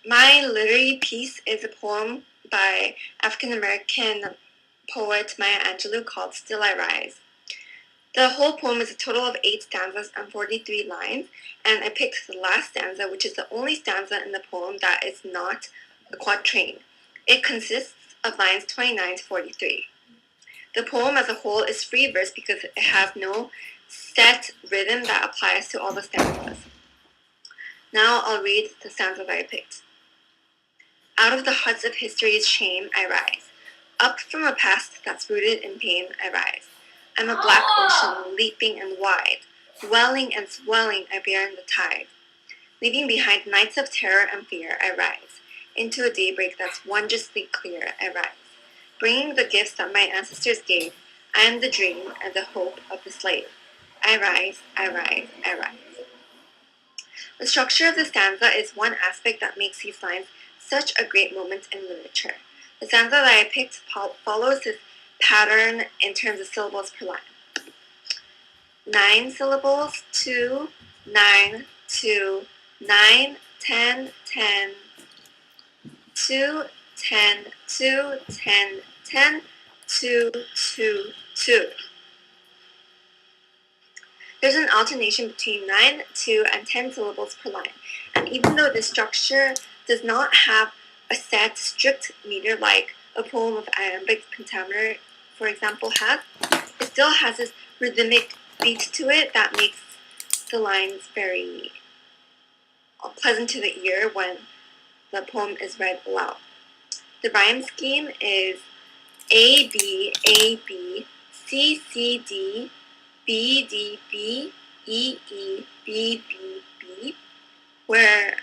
My literary piece is a poem by African-American poet Maya Angelou called Still I Rise. The whole poem is a total of 8 stanzas and 43 lines, and I picked the last stanza, which is the only stanza in the poem that is not a quatrain. It consists of lines 29 to 43. The poem as a whole is free verse because it has no set rhythm that applies to all the stanzas. Now I'll read the stanza that I picked. Out of the huts of history's shame I rise. Up from a past that's rooted in pain I rise. I'm a black ocean, leaping and wide. Welling and swelling I bear in the tide. Leaving behind nights of terror and fear I rise. Into a daybreak that's wondrously clear I rise. Bringing the gifts that my ancestors gave, I am the dream and the hope of the slave. I rise, I rise, I rise. The structure of the stanza is one aspect that makes these lines such a great moment in literature. The stanza that I picked follows this pattern in terms of syllables per line. 9 syllables, 2, 9, 2, 9, 10, 10, 2, 10, 2, 10, 10, 2, 2, 2. There's an alternation between 9, 2, and 10 syllables per line, and even though this structure does not have a set, strict meter like a poem of iambic pentameter, for example, has, it still has this rhythmic beat to it that makes the lines very pleasant to the ear when the poem is read aloud. The rhyme scheme is A, B, A, B, C, C, D, B, D, B, E, E, B, B, B, where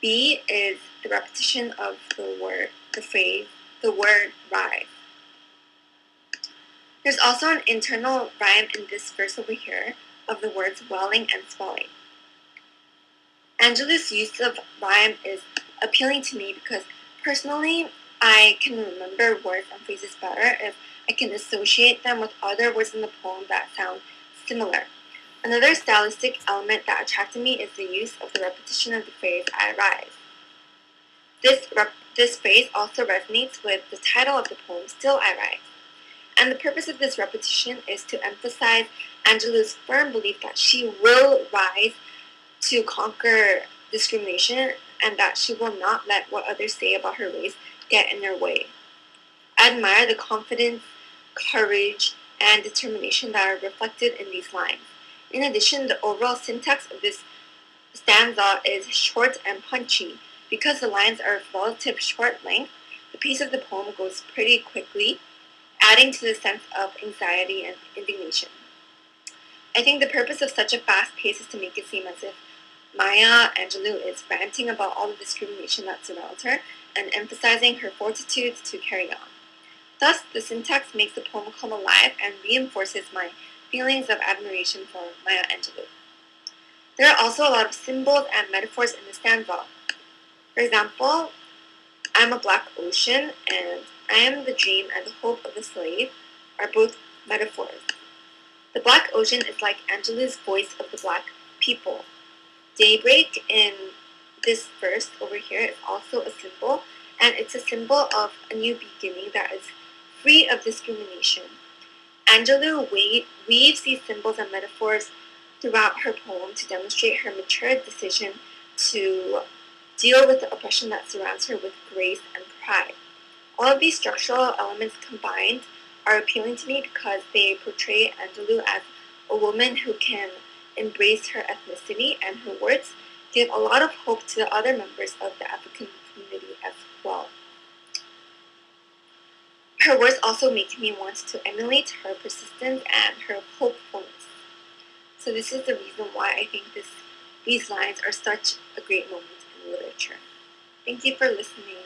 B is the repetition of the word, the word rise. There's also an internal rhyme in this verse over here of the words welling and swelling. Angelou's use of rhyme is appealing to me because personally I can remember words and phrases better if I can associate them with other words in the poem that sound similar. Another stylistic element that attracted me is the use of the repetition of the phrase I rise. This phrase also resonates with the title of the poem, Still I Rise. And the purpose of this repetition is to emphasize Angelou's firm belief that she will rise to conquer discrimination and that she will not let what others say about her race get in her way. I admire the confidence, courage, and determination that are reflected in these lines. In addition, the overall syntax of this stanza is short and punchy. Because the lines are of relative short length, the pace of the poem goes pretty quickly, adding to the sense of anxiety and indignation. I think the purpose of such a fast pace is to make it seem as if Maya Angelou is ranting about all the discrimination that surrounds her and emphasizing her fortitude to carry on. Thus, the syntax makes the poem come alive and reinforces my feelings of admiration for Maya Angelou. There are also a lot of symbols and metaphors in the stanza. For example, I'm a black ocean and I am the dream and the hope of the slave are both metaphors. The black ocean is like Angelou's voice of the black people. Daybreak in this verse over here is also a symbol, and it's a symbol of a new beginning that is free of discrimination. Angelou weaves these symbols and metaphors throughout her poem to demonstrate her mature decision to deal with the oppression that surrounds her with grace and pride. All of these structural elements combined are appealing to me because they portray Angelou as a woman who can embrace her ethnicity, and her words give a lot of hope to the other members of the African community as well. Her words also make me want to emulate her persistence and her hopefulness. So this is the reason why I think these lines are such a great moment in literature. Thank you for listening.